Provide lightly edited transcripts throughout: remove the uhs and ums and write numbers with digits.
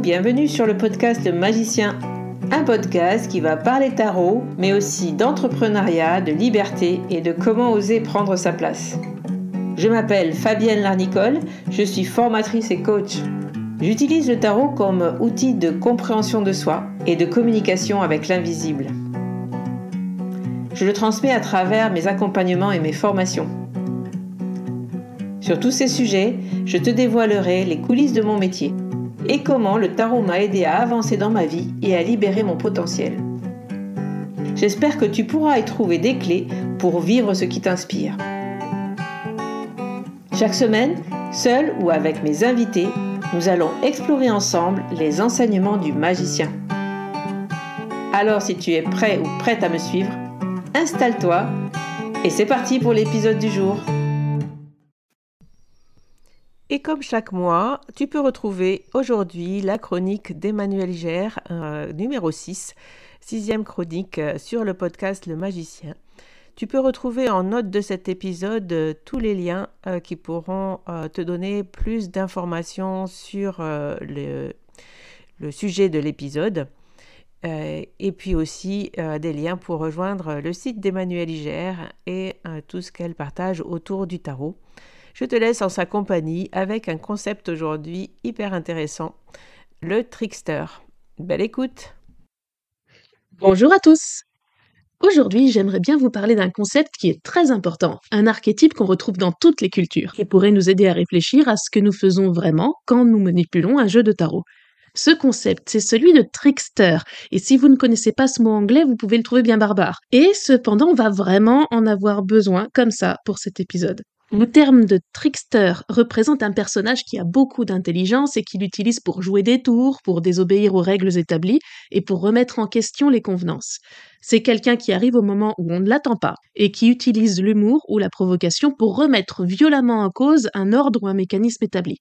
bienvenue sur le podcast Le Magicien, un podcast qui va parler tarot, mais aussi d'entrepreneuriat, de liberté et de comment oser prendre sa place. Je m'appelle Fabienne Larnicole, je suis formatrice et coach. J'utilise le tarot comme outil de compréhension de soi et de communication avec l'invisible. Je le transmets à travers mes accompagnements et mes formations. Sur tous ces sujets, je te dévoilerai les coulisses de mon métier et comment le tarot m'a aidé à avancer dans ma vie et à libérer mon potentiel. J'espère que tu pourras y trouver des clés pour vivre ce qui t'inspire. Chaque semaine, seul ou avec mes invités, nous allons explorer ensemble les enseignements du magicien. Alors si tu es prêt ou prête à me suivre, installe-toi et c'est parti pour l'épisode du jour. Et comme chaque mois, tu peux retrouver aujourd'hui la chronique d'Emmanuel Gère, numéro 6, sixième chronique sur le podcast Le Magicien. Tu peux retrouver en note de cet épisode tous les liens qui pourront te donner plus d'informations sur le sujet de l'épisode. Et puis aussi des liens pour rejoindre le site d'Emmanuel Gère et tout ce qu'elle partage autour du tarot. Je te laisse en sa compagnie avec un concept aujourd'hui hyper intéressant, le trickster. Belle écoute! Bonjour à tous! Aujourd'hui, j'aimerais bien vous parler d'un concept qui est très important, un archétype qu'on retrouve dans toutes les cultures, qui pourrait nous aider à réfléchir à ce que nous faisons vraiment quand nous manipulons un jeu de tarot. Ce concept, c'est celui de trickster, et si vous ne connaissez pas ce mot anglais, vous pouvez le trouver bien barbare. Et cependant, on va vraiment en avoir besoin comme ça pour cet épisode. Le terme de trickster représente un personnage qui a beaucoup d'intelligence et qui l'utilise pour jouer des tours, pour désobéir aux règles établies et pour remettre en question les convenances. C'est quelqu'un qui arrive au moment où on ne l'attend pas et qui utilise l'humour ou la provocation pour remettre violemment en cause un ordre ou un mécanisme établi.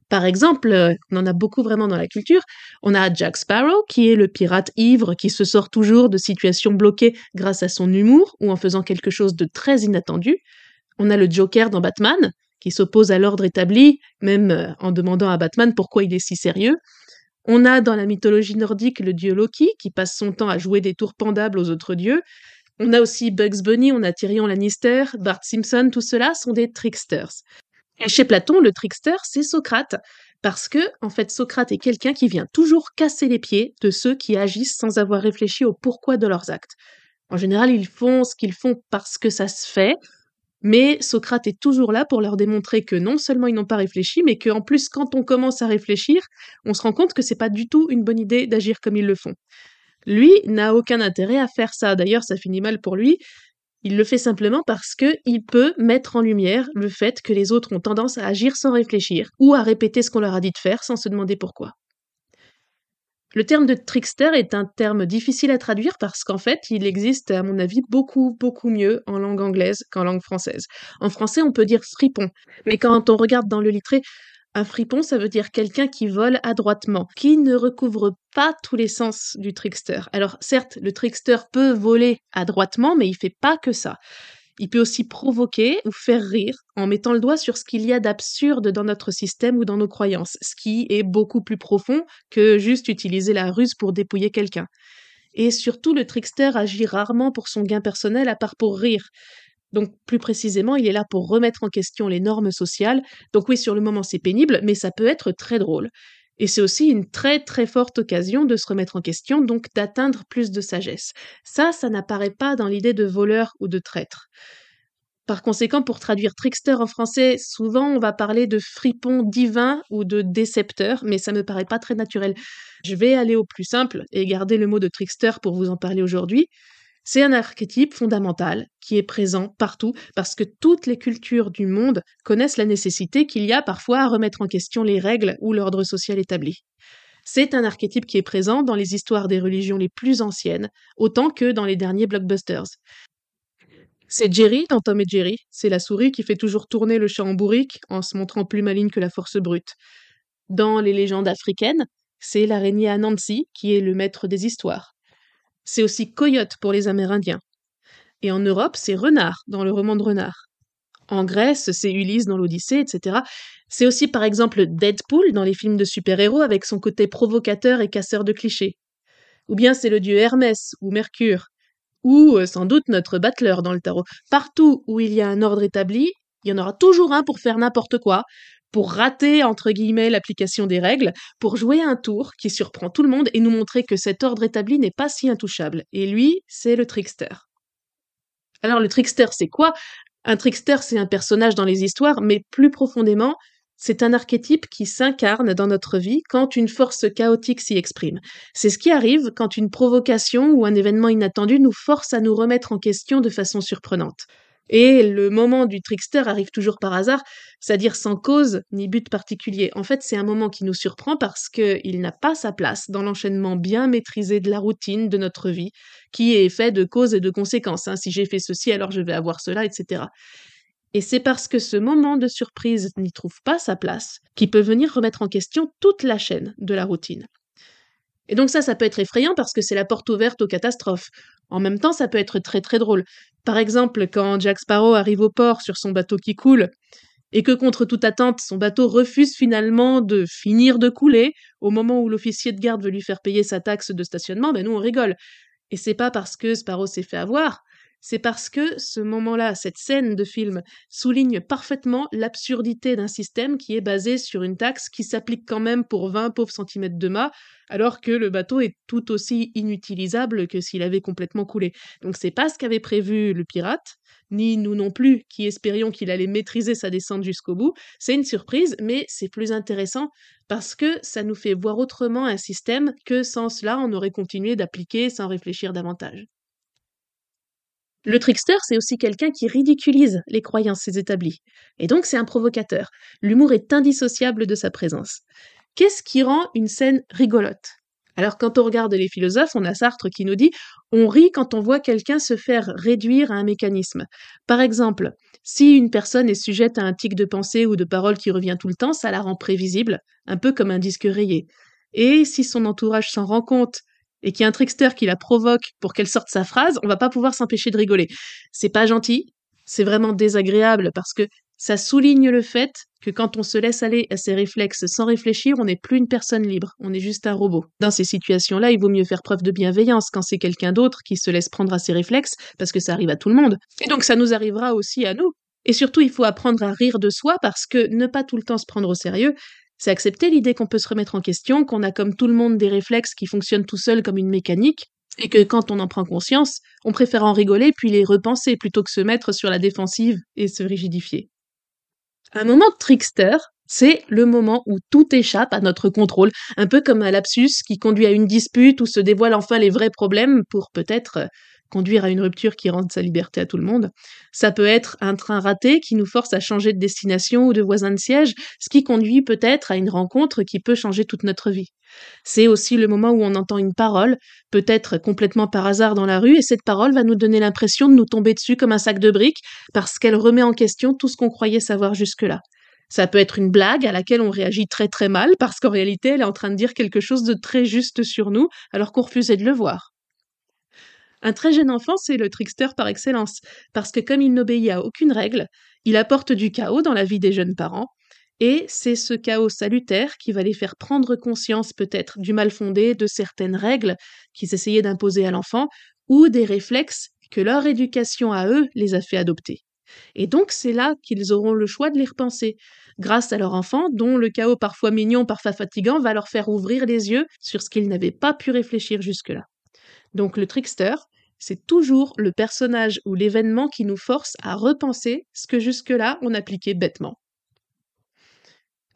Par exemple, on en a beaucoup vraiment dans la culture, on a Jack Sparrow qui est le pirate ivre qui se sort toujours de situations bloquées grâce à son humour ou en faisant quelque chose de très inattendu. On a le Joker dans Batman, qui s'oppose à l'ordre établi, même en demandant à Batman pourquoi il est si sérieux. On a dans la mythologie nordique le dieu Loki, qui passe son temps à jouer des tours pendables aux autres dieux. On a aussi Bugs Bunny, on a Tyrion Lannister, Bart Simpson, tout cela sont des tricksters. Et chez Platon, le trickster, c'est Socrate, parce que, en fait, Socrate est quelqu'un qui vient toujours casser les pieds de ceux qui agissent sans avoir réfléchi au pourquoi de leurs actes. En général, ils font ce qu'ils font parce que ça se fait, mais Socrate est toujours là pour leur démontrer que non seulement ils n'ont pas réfléchi, mais qu'en plus, quand on commence à réfléchir, on se rend compte que c'est pas du tout une bonne idée d'agir comme ils le font. Lui n'a aucun intérêt à faire ça. D'ailleurs, ça finit mal pour lui. Il le fait simplement parce que il peut mettre en lumière le fait que les autres ont tendance à agir sans réfléchir, ou à répéter ce qu'on leur a dit de faire sans se demander pourquoi. Le terme de trickster est un terme difficile à traduire parce qu'en fait, il existe, à mon avis, beaucoup mieux en langue anglaise qu'en langue française. En français, on peut dire fripon. Mais quand on regarde dans le littré, un fripon, ça veut dire quelqu'un qui vole adroitement, qui ne recouvre pas tous les sens du trickster. Alors, certes, le trickster peut voler adroitement, mais il fait pas que ça. Il peut aussi provoquer ou faire rire en mettant le doigt sur ce qu'il y a d'absurde dans notre système ou dans nos croyances, ce qui est beaucoup plus profond que juste utiliser la ruse pour dépouiller quelqu'un. Et surtout, le trickster agit rarement pour son gain personnel à part pour rire. Donc, plus précisément, il est là pour remettre en question les normes sociales. Donc oui, sur le moment, c'est pénible, mais ça peut être très drôle. Et c'est aussi une très forte occasion de se remettre en question, donc d'atteindre plus de sagesse. Ça n'apparaît pas dans l'idée de voleur ou de traître. Par conséquent, pour traduire trickster en français, souvent on va parler de fripon divin ou de décepteur, mais ça me paraît pas très naturel. Je vais aller au plus simple et garder le mot de trickster pour vous en parler aujourd'hui. C'est un archétype fondamental qui est présent partout parce que toutes les cultures du monde connaissent la nécessité qu'il y a parfois à remettre en question les règles ou l'ordre social établi. C'est un archétype qui est présent dans les histoires des religions les plus anciennes, autant que dans les derniers blockbusters. C'est Jerry dans Tom et Jerry, c'est la souris qui fait toujours tourner le chat en bourrique en se montrant plus maligne que la force brute. Dans les légendes africaines, c'est l'araignée Anansi qui est le maître des histoires. C'est aussi coyote pour les Amérindiens. Et en Europe, c'est renard dans le roman de Renard. en Grèce, c'est Ulysse dans l'Odyssée, etc. C'est aussi par exemple Deadpool dans les films de super-héros avec son côté provocateur et casseur de clichés. Ou bien c'est le dieu Hermès ou Mercure, ou sans doute notre battleur dans le tarot. Partout où il y a un ordre établi, il y en aura toujours un pour faire n'importe quoi, pour rater, entre guillemets, l'application des règles, pour jouer un tour qui surprend tout le monde et nous montrer que cet ordre établi n'est pas si intouchable. Et lui, c'est le trickster. Alors le trickster, c'est quoi? Un trickster, c'est un personnage dans les histoires, mais plus profondément, c'est un archétype qui s'incarne dans notre vie quand une force chaotique s'y exprime. C'est ce qui arrive quand une provocation ou un événement inattendu nous force à nous remettre en question de façon surprenante. Et le moment du trickster arrive toujours par hasard, c'est-à-dire sans cause ni but particulier. En fait, c'est un moment qui nous surprend parce qu'il n'a pas sa place dans l'enchaînement bien maîtrisé de la routine de notre vie, qui est fait de causes et de conséquences, hein. Si j'ai fait ceci, alors je vais avoir cela, etc. Et c'est parce que ce moment de surprise n'y trouve pas sa place qu'il peut venir remettre en question toute la chaîne de la routine. Et donc ça peut être effrayant parce que c'est la porte ouverte aux catastrophes. En même temps, ça peut être très très drôle. Par exemple, quand Jack Sparrow arrive au port sur son bateau qui coule, et que contre toute attente, son bateau refuse finalement de finir de couler, au moment où l'officier de garde veut lui faire payer sa taxe de stationnement, nous on rigole. Et c'est pas parce que Sparrow s'est fait avoir, c'est parce que ce moment-là, cette scène de film, souligne parfaitement l'absurdité d'un système qui est basé sur une taxe qui s'applique quand même pour 20 pauvres centimètres de mât, alors que le bateau est tout aussi inutilisable que s'il avait complètement coulé. Donc c'est pas ce qu'avait prévu le pirate, ni nous non plus, qui espérions qu'il allait maîtriser sa descente jusqu'au bout. C'est une surprise, mais c'est plus intéressant parce que ça nous fait voir autrement un système que sans cela on aurait continué d'appliquer sans réfléchir davantage. Le trickster, c'est aussi quelqu'un qui ridiculise les croyances établies. Et donc, c'est un provocateur. L'humour est indissociable de sa présence. Qu'est-ce qui rend une scène rigolote? Alors, quand on regarde les philosophes, on a Sartre qui nous dit on rit quand on voit quelqu'un se faire réduire à un mécanisme. Par exemple, si une personne est sujette à un tic de pensée ou de parole qui revient tout le temps, ça la rend prévisible, un peu comme un disque rayé. Et si son entourage s'en rend compte et qu'il y a un trickster qui la provoque pour qu'elle sorte sa phrase, on va pas pouvoir s'empêcher de rigoler. C'est pas gentil, c'est vraiment désagréable parce que ça souligne le fait que quand on se laisse aller à ses réflexes sans réfléchir, on n'est plus une personne libre, on est juste un robot. Dans ces situations-là, il vaut mieux faire preuve de bienveillance quand c'est quelqu'un d'autre qui se laisse prendre à ses réflexes, parce que ça arrive à tout le monde. Et donc ça nous arrivera aussi à nous. Et surtout, il faut apprendre à rire de soi parce que ne pas tout le temps se prendre au sérieux, c'est accepter l'idée qu'on peut se remettre en question, qu'on a comme tout le monde des réflexes qui fonctionnent tout seuls comme une mécanique, et que quand on en prend conscience, on préfère en rigoler puis les repenser plutôt que se mettre sur la défensive et se rigidifier. Un moment de trickster, c'est le moment où tout échappe à notre contrôle, un peu comme un lapsus qui conduit à une dispute où se dévoilent enfin les vrais problèmes pour peut-être conduire à une rupture qui rende sa liberté à tout le monde. Ça peut être un train raté qui nous force à changer de destination ou de voisin de siège, ce qui conduit peut-être à une rencontre qui peut changer toute notre vie. C'est aussi le moment où on entend une parole, peut-être complètement par hasard dans la rue, et cette parole va nous donner l'impression de nous tomber dessus comme un sac de briques, parce qu'elle remet en question tout ce qu'on croyait savoir jusque-là. Ça peut être une blague à laquelle on réagit très très mal, parce qu'en réalité elle est en train de dire quelque chose de très juste sur nous, alors qu'on refusait de le voir. Un très jeune enfant, c'est le trickster par excellence, parce que comme il n'obéit à aucune règle, il apporte du chaos dans la vie des jeunes parents, et c'est ce chaos salutaire qui va les faire prendre conscience peut-être du mal fondé de certaines règles qu'ils essayaient d'imposer à l'enfant, ou des réflexes que leur éducation à eux les a fait adopter. Et donc c'est là qu'ils auront le choix de les repenser, grâce à leur enfant, dont le chaos parfois mignon, parfois fatigant, va leur faire ouvrir les yeux sur ce qu'ils n'avaient pas pu réfléchir jusque-là. Donc le trickster, c'est toujours le personnage ou l'événement qui nous force à repenser ce que jusque-là on appliquait bêtement.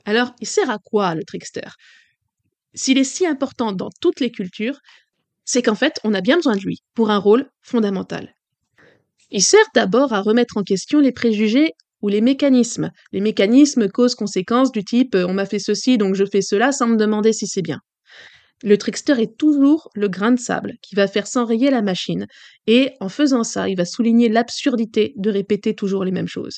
Alors, il sert à quoi le trickster? S'il est si important dans toutes les cultures, c'est qu'en fait, on a bien besoin de lui pour un rôle fondamental. Il sert d'abord à remettre en question les préjugés ou les mécanismes cause-conséquence du type on m'a fait ceci donc je fais cela sans me demander si c'est bien. Le trickster est toujours le grain de sable qui va faire s'enrayer la machine, et en faisant ça, il va souligner l'absurdité de répéter toujours les mêmes choses.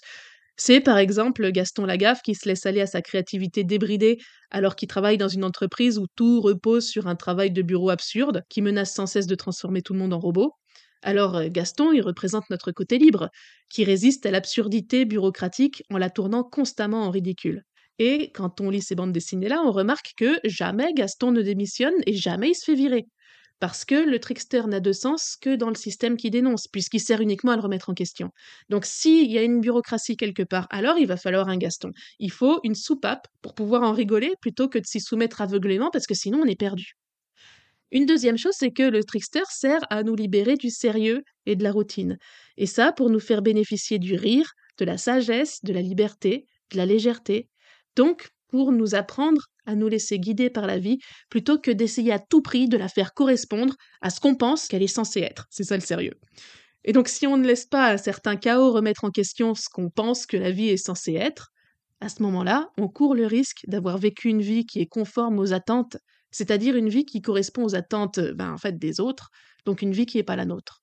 C'est par exemple Gaston Lagaffe qui se laisse aller à sa créativité débridée alors qu'il travaille dans une entreprise où tout repose sur un travail de bureau absurde qui menace sans cesse de transformer tout le monde en robot. Alors Gaston, il représente notre côté libre, qui résiste à l'absurdité bureaucratique en la tournant constamment en ridicule. Et quand on lit ces bandes dessinées-là, on remarque que jamais Gaston ne démissionne et jamais il se fait virer. Parce que le trickster n'a de sens que dans le système qui dénonce, puisqu'il sert uniquement à le remettre en question. Donc s'il y a une bureaucratie quelque part, alors il va falloir un Gaston. Il faut une soupape pour pouvoir en rigoler plutôt que de s'y soumettre aveuglément, parce que sinon on est perdu. Une deuxième chose, c'est que le trickster sert à nous libérer du sérieux et de la routine. Et ça, pour nous faire bénéficier du rire, de la sagesse, de la liberté, de la légèreté. Donc, pour nous apprendre à nous laisser guider par la vie, plutôt que d'essayer à tout prix de la faire correspondre à ce qu'on pense qu'elle est censée être. C'est ça le sérieux. Et donc, si on ne laisse pas un certain chaos remettre en question ce qu'on pense que la vie est censée être, à ce moment-là, on court le risque d'avoir vécu une vie qui est conforme aux attentes, c'est-à-dire une vie qui correspond aux attentes en fait, des autres, donc une vie qui n'est pas la nôtre.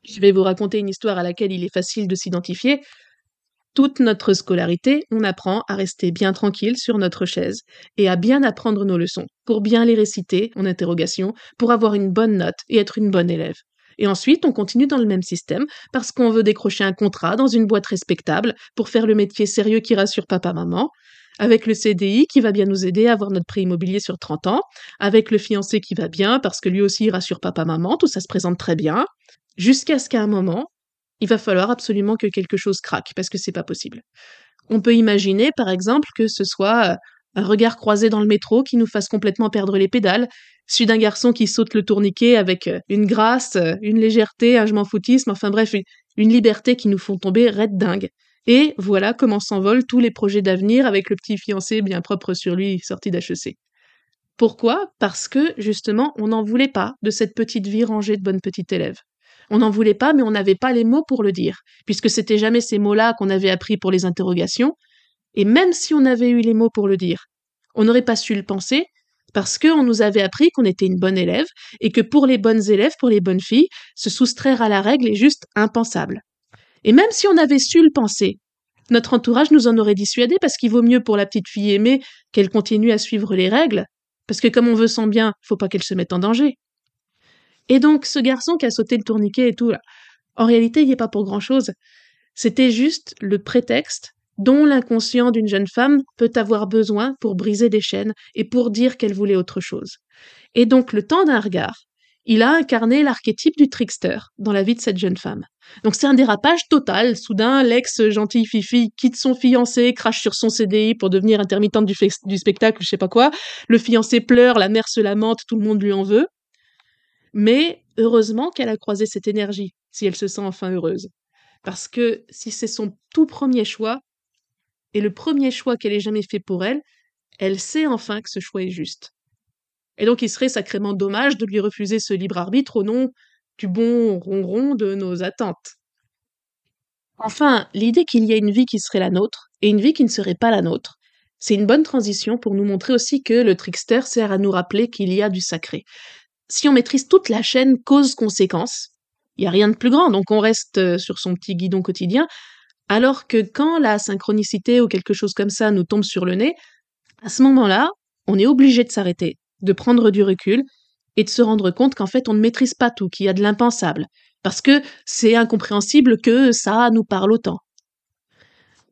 Je vais vous raconter une histoire à laquelle il est facile de s'identifier. Toute notre scolarité, on apprend à rester bien tranquille sur notre chaise et à bien apprendre nos leçons, pour bien les réciter en interrogation, pour avoir une bonne note et être une bonne élève. Et ensuite, on continue dans le même système parce qu'on veut décrocher un contrat dans une boîte respectable pour faire le métier sérieux qui rassure papa-maman, avec le CDI qui va bien nous aider à avoir notre prêt immobilier sur 30 ans, avec le fiancé qui va bien parce que lui aussi il rassure papa-maman, tout ça se présente très bien, jusqu'à ce qu'à un moment, il va falloir absolument que quelque chose craque, parce que c'est pas possible. On peut imaginer, par exemple, que ce soit un regard croisé dans le métro qui nous fasse complètement perdre les pédales, celui d'un garçon qui saute le tourniquet avec une grâce, une légèreté, un je m'en foutisme, enfin bref, une liberté qui nous font tomber raide dingue. Et voilà comment s'envolent tous les projets d'avenir avec le petit fiancé bien propre sur lui sorti d'HEC. Pourquoi? Parce que, justement, on n'en voulait pas de cette petite vie rangée de bonne petite élève. On n'en voulait pas, mais on n'avait pas les mots pour le dire, puisque c'était jamais ces mots-là qu'on avait appris pour les interrogations, et même si on avait eu les mots pour le dire, on n'aurait pas su le penser, parce qu'on nous avait appris qu'on était une bonne élève, et que pour les bonnes élèves, pour les bonnes filles, se soustraire à la règle est juste impensable. Et même si on avait su le penser, notre entourage nous en aurait dissuadé, parce qu'il vaut mieux pour la petite fille aimée qu'elle continue à suivre les règles, parce que comme on veut son bien, faut pas qu'elle se mette en danger. Et donc, ce garçon qui a sauté le tourniquet et tout, là, en réalité, il n'y est pas pour grand-chose. C'était juste le prétexte dont l'inconscient d'une jeune femme peut avoir besoin pour briser des chaînes et pour dire qu'elle voulait autre chose. Et donc, le temps d'un regard, il a incarné l'archétype du trickster dans la vie de cette jeune femme. Donc c'est un dérapage total. Soudain, l'ex-gentille fifi quitte son fiancé, crache sur son CDI pour devenir intermittente du spectacle, je sais pas quoi. Le fiancé pleure, la mère se lamente, tout le monde lui en veut. Mais heureusement qu'elle a croisé cette énergie, si elle se sent enfin heureuse. Parce que si c'est son tout premier choix, et le premier choix qu'elle ait jamais fait pour elle sait enfin que ce choix est juste. Et donc il serait sacrément dommage de lui refuser ce libre arbitre au nom du bon ronron de nos attentes. Enfin, l'idée qu'il y a une vie qui serait la nôtre, et une vie qui ne serait pas la nôtre, c'est une bonne transition pour nous montrer aussi que le trickster sert à nous rappeler qu'il y a du sacré. Si on maîtrise toute la chaîne cause-conséquence, il n'y a rien de plus grand, donc on reste sur son petit guidon quotidien, alors que quand la synchronicité ou quelque chose comme ça nous tombe sur le nez, à ce moment-là, on est obligé de s'arrêter, de prendre du recul et de se rendre compte qu'en fait on ne maîtrise pas tout, qu'il y a de l'impensable, parce que c'est incompréhensible que ça nous parle autant.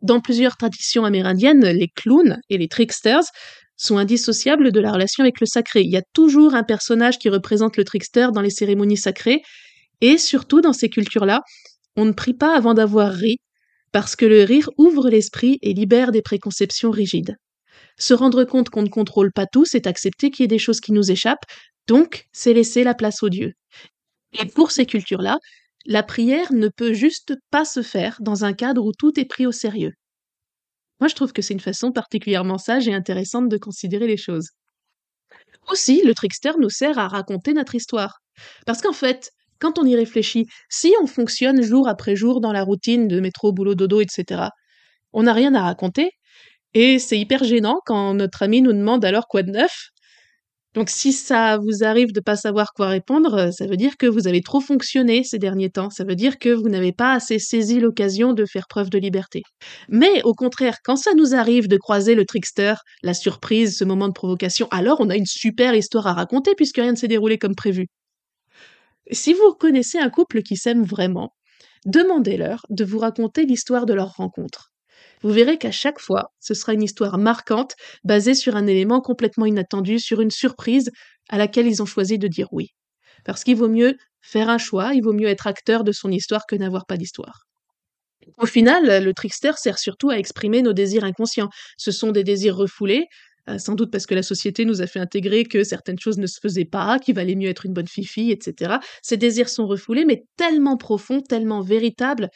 Dans plusieurs traditions amérindiennes, les clowns et les tricksters sont indissociables de la relation avec le sacré. Il y a toujours un personnage qui représente le trickster dans les cérémonies sacrées, et surtout dans ces cultures-là, on ne prie pas avant d'avoir ri, parce que le rire ouvre l'esprit et libère des préconceptions rigides. Se rendre compte qu'on ne contrôle pas tout, c'est accepter qu'il y ait des choses qui nous échappent, donc c'est laisser la place aux dieux. Et pour ces cultures-là, la prière ne peut juste pas se faire dans un cadre où tout est pris au sérieux. Moi, je trouve que c'est une façon particulièrement sage et intéressante de considérer les choses. Aussi, le trickster nous sert à raconter notre histoire. Parce qu'en fait, quand on y réfléchit, si on fonctionne jour après jour dans la routine de métro, boulot, dodo, etc., on n'a rien à raconter, et c'est hyper gênant quand notre ami nous demande alors quoi de neuf. Donc si ça vous arrive de pas savoir quoi répondre, ça veut dire que vous avez trop fonctionné ces derniers temps, ça veut dire que vous n'avez pas assez saisi l'occasion de faire preuve de liberté. Mais au contraire, quand ça nous arrive de croiser le trickster, la surprise, ce moment de provocation, alors on a une super histoire à raconter puisque rien ne s'est déroulé comme prévu. Si vous connaissez un couple qui s'aime vraiment, demandez-leur de vous raconter l'histoire de leur rencontre. Vous verrez qu'à chaque fois, ce sera une histoire marquante, basée sur un élément complètement inattendu, sur une surprise à laquelle ils ont choisi de dire oui. Parce qu'il vaut mieux faire un choix, il vaut mieux être acteur de son histoire que n'avoir pas d'histoire. Au final, le trickster sert surtout à exprimer nos désirs inconscients. Ce sont des désirs refoulés, sans doute parce que la société nous a fait intégrer que certaines choses ne se faisaient pas, qu'il valait mieux être une bonne fifi, etc. Ces désirs sont refoulés, mais tellement profonds, tellement véritables,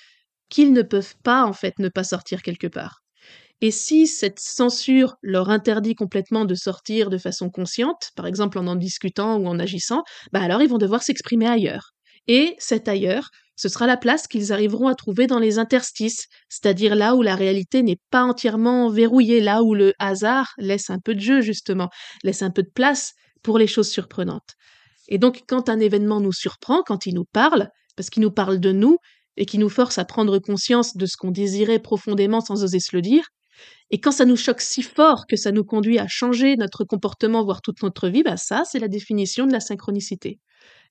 qu'ils ne peuvent pas, en fait, ne pas sortir quelque part. Et si cette censure leur interdit complètement de sortir de façon consciente, par exemple en discutant ou en agissant, bah alors ils vont devoir s'exprimer ailleurs. Et cet ailleurs, ce sera la place qu'ils arriveront à trouver dans les interstices, c'est-à-dire là où la réalité n'est pas entièrement verrouillée, là où le hasard laisse un peu de jeu justement, laisse un peu de place pour les choses surprenantes. Et donc quand un événement nous surprend, quand il nous parle, parce qu'il nous parle de nous, et qui nous force à prendre conscience de ce qu'on désirait profondément sans oser se le dire, et quand ça nous choque si fort que ça nous conduit à changer notre comportement, voire toute notre vie, bah ça, c'est la définition de la synchronicité.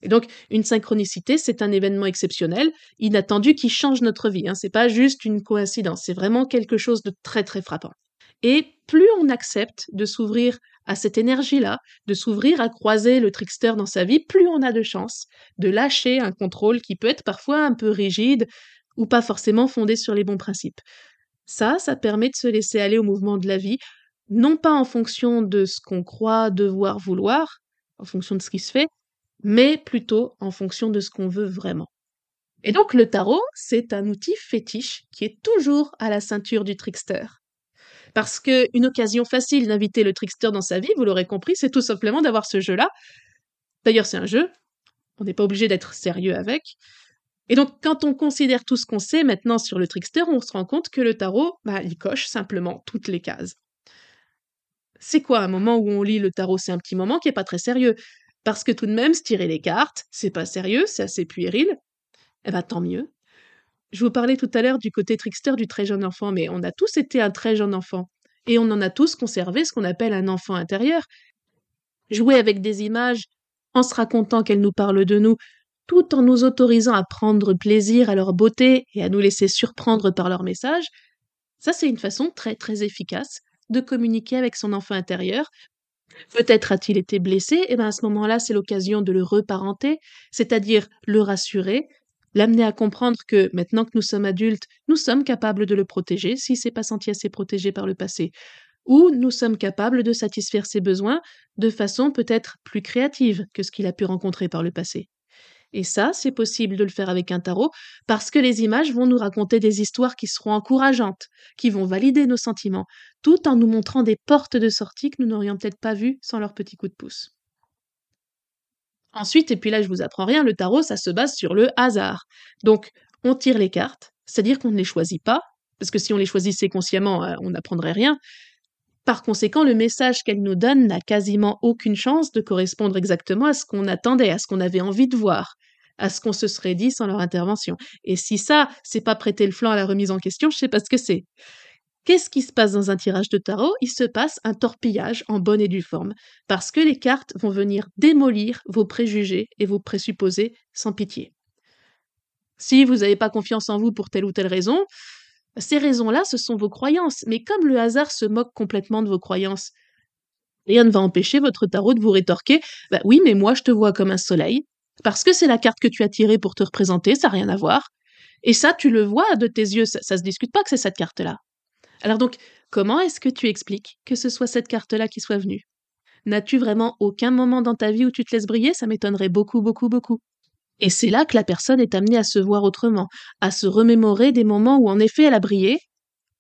Et donc, une synchronicité, c'est un événement exceptionnel, inattendu, qui change notre vie. C'est pas juste une coïncidence, c'est vraiment quelque chose de très très frappant. Et plus on accepte de s'ouvrir à cette énergie-là, de s'ouvrir à croiser le trickster dans sa vie, plus on a de chances de lâcher un contrôle qui peut être parfois un peu rigide ou pas forcément fondé sur les bons principes. Ça permet de se laisser aller au mouvement de la vie, non pas en fonction de ce qu'on croit devoir vouloir, en fonction de ce qui se fait, mais plutôt en fonction de ce qu'on veut vraiment. Et donc le tarot, c'est un outil fétiche qui est toujours à la ceinture du trickster. Parce qu'une occasion facile d'inviter le trickster dans sa vie, vous l'aurez compris, c'est tout simplement d'avoir ce jeu-là. D'ailleurs, c'est un jeu, on n'est pas obligé d'être sérieux avec. Et donc, quand on considère tout ce qu'on sait maintenant sur le trickster, on se rend compte que le tarot, il coche simplement toutes les cases. C'est quoi un moment où on lit le tarot? C'est un petit moment qui est pas très sérieux. Parce que tout de même, se tirer les cartes, c'est pas sérieux, c'est assez puéril. Eh ben, tant mieux. Je vous parlais tout à l'heure du côté trickster du très jeune enfant, mais on a tous été un très jeune enfant. Et on en a tous conservé ce qu'on appelle un enfant intérieur. Jouer avec des images en se racontant qu'elles nous parlent de nous, tout en nous autorisant à prendre plaisir à leur beauté et à nous laisser surprendre par leur message, ça c'est une façon très très efficace de communiquer avec son enfant intérieur. Peut-être a-t-il été blessé, et bien à ce moment-là c'est l'occasion de le reparenter, c'est-à-dire le rassurer, l'amener à comprendre que maintenant que nous sommes adultes, nous sommes capables de le protéger s'il s'est pas senti assez protégé par le passé, ou nous sommes capables de satisfaire ses besoins de façon peut-être plus créative que ce qu'il a pu rencontrer par le passé. Et ça, c'est possible de le faire avec un tarot parce que les images vont nous raconter des histoires qui seront encourageantes, qui vont valider nos sentiments, tout en nous montrant des portes de sortie que nous n'aurions peut-être pas vues sans leur petit coup de pouce. Ensuite, et puis là je vous apprends rien, le tarot, ça se base sur le hasard. Donc, on tire les cartes, c'est-à-dire qu'on ne les choisit pas, parce que si on les choisissait consciemment, on n'apprendrait rien. Par conséquent, le message qu'elle nous donne n'a quasiment aucune chance de correspondre exactement à ce qu'on attendait, à ce qu'on avait envie de voir, à ce qu'on se serait dit sans leur intervention. Et si ça, c'est pas prêter le flanc à la remise en question, je sais pas ce que c'est. Qu'est-ce qui se passe dans un tirage de tarot? Il se passe un torpillage en bonne et due forme, parce que les cartes vont venir démolir vos préjugés et vos présupposés sans pitié. Si vous n'avez pas confiance en vous pour telle ou telle raison, ces raisons-là, ce sont vos croyances, mais comme le hasard se moque complètement de vos croyances, rien ne va empêcher votre tarot de vous rétorquer: «Bah oui, mais moi je te vois comme un soleil, parce que c'est la carte que tu as tirée pour te représenter, ça n'a rien à voir. Et ça, tu le vois de tes yeux, ça se discute pas que c'est cette carte-là». Alors donc, comment est-ce que tu expliques que ce soit cette carte-là qui soit venue? N'as-tu vraiment aucun moment dans ta vie où tu te laisses briller? Ça m'étonnerait beaucoup, beaucoup, beaucoup. Et c'est là que la personne est amenée à se voir autrement, à se remémorer des moments où en effet elle a brillé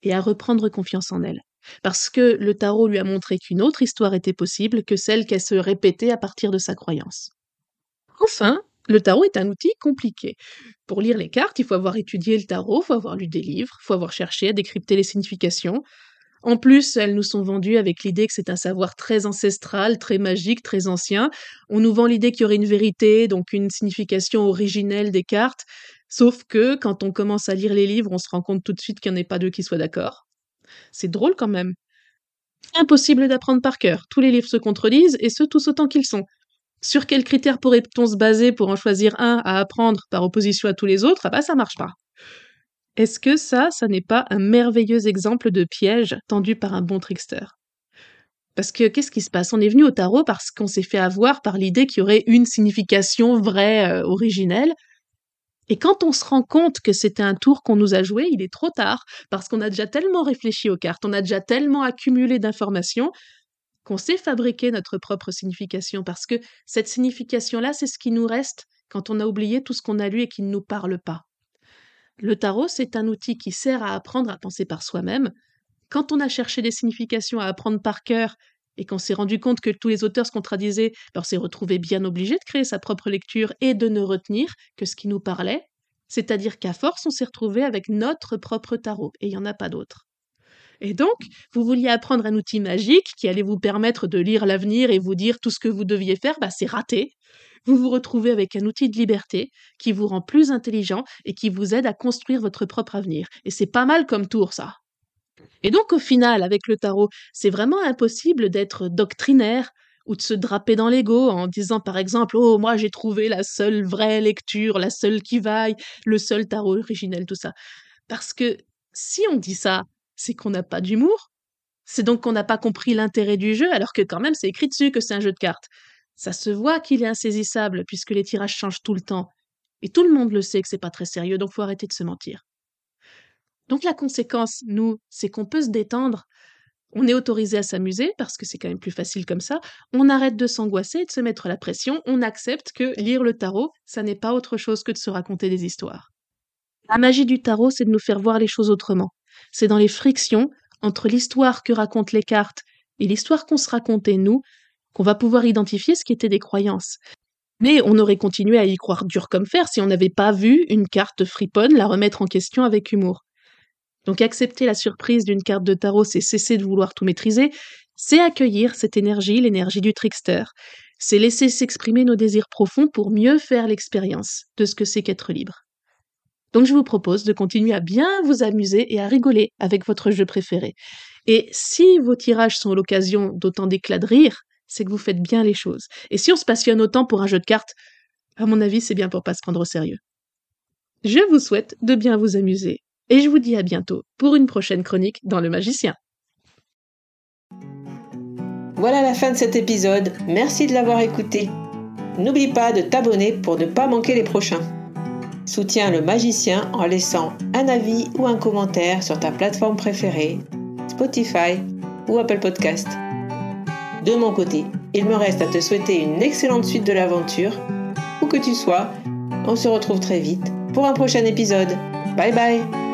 et à reprendre confiance en elle. Parce que le tarot lui a montré qu'une autre histoire était possible que celle qu'elle se répétait à partir de sa croyance. Enfin, le tarot est un outil compliqué. Pour lire les cartes, il faut avoir étudié le tarot, il faut avoir lu des livres, il faut avoir cherché à décrypter les significations. En plus, elles nous sont vendues avec l'idée que c'est un savoir très ancestral, très magique, très ancien. On nous vend l'idée qu'il y aurait une vérité, donc une signification originelle des cartes. Sauf que, quand on commence à lire les livres, on se rend compte tout de suite qu'il n'y en ait pas deux qui soient d'accord. C'est drôle quand même. Impossible d'apprendre par cœur. Tous les livres se contredisent, et ce tous autant qu'ils sont. Sur quels critères pourrait-on se baser pour en choisir un à apprendre par opposition à tous les autres? Ah bah ça marche pas. Est-ce que ça n'est pas un merveilleux exemple de piège tendu par un bon trickster? Parce que qu'est-ce qui se passe? On est venu au tarot parce qu'on s'est fait avoir par l'idée qu'il y aurait une signification vraie, originelle. Et quand on se rend compte que c'était un tour qu'on nous a joué, il est trop tard, parce qu'on a déjà tellement réfléchi aux cartes, on a déjà tellement accumulé d'informations, qu'on sait fabriquer notre propre signification, parce que cette signification-là, c'est ce qui nous reste quand on a oublié tout ce qu'on a lu et qui ne nous parle pas. Le tarot, c'est un outil qui sert à apprendre à penser par soi-même. Quand on a cherché des significations à apprendre par cœur et qu'on s'est rendu compte que tous les auteurs se contradisaient, on s'est retrouvé bien obligé de créer sa propre lecture et de ne retenir que ce qui nous parlait. C'est-à-dire qu'à force, on s'est retrouvé avec notre propre tarot, et il n'y en a pas d'autre. Et donc, vous vouliez apprendre un outil magique qui allait vous permettre de lire l'avenir et vous dire tout ce que vous deviez faire, c'est raté. Vous vous retrouvez avec un outil de liberté qui vous rend plus intelligent et qui vous aide à construire votre propre avenir. Et c'est pas mal comme tour, ça. Et donc, au final, avec le tarot, c'est vraiment impossible d'être doctrinaire ou de se draper dans l'ego en disant, par exemple, «Oh, moi, j'ai trouvé la seule vraie lecture, la seule qui vaille, le seul tarot originel», tout ça. Parce que si on dit ça, c'est qu'on n'a pas d'humour. C'est donc qu'on n'a pas compris l'intérêt du jeu, alors que quand même, c'est écrit dessus que c'est un jeu de cartes. Ça se voit qu'il est insaisissable, puisque les tirages changent tout le temps. Et tout le monde le sait que c'est pas très sérieux, donc faut arrêter de se mentir. Donc la conséquence, nous, c'est qu'on peut se détendre. On est autorisé à s'amuser, parce que c'est quand même plus facile comme ça. On arrête de s'angoisser et de se mettre la pression. On accepte que lire le tarot, ça n'est pas autre chose que de se raconter des histoires. La magie du tarot, c'est de nous faire voir les choses autrement. C'est dans les frictions entre l'histoire que racontent les cartes et l'histoire qu'on se racontait nous, qu'on va pouvoir identifier ce qui était des croyances. Mais on aurait continué à y croire dur comme fer si on n'avait pas vu une carte friponne la remettre en question avec humour. Donc accepter la surprise d'une carte de tarot, c'est cesser de vouloir tout maîtriser, c'est accueillir cette énergie, l'énergie du trickster. C'est laisser s'exprimer nos désirs profonds pour mieux faire l'expérience de ce que c'est qu'être libre. Donc je vous propose de continuer à bien vous amuser et à rigoler avec votre jeu préféré. Et si vos tirages sont l'occasion d'autant d'éclats de rire, c'est que vous faites bien les choses. Et si on se passionne autant pour un jeu de cartes, à mon avis, c'est bien pour pas se prendre au sérieux. Je vous souhaite de bien vous amuser. Et je vous dis à bientôt pour une prochaine chronique dans Le Magicien. Voilà la fin de cet épisode. Merci de l'avoir écouté. N'oublie pas de t'abonner pour ne pas manquer les prochains. Soutiens Le Magicien en laissant un avis ou un commentaire sur ta plateforme préférée, Spotify ou Apple Podcast. De mon côté, il me reste à te souhaiter une excellente suite de l'aventure. Où que tu sois, on se retrouve très vite pour un prochain épisode. Bye bye!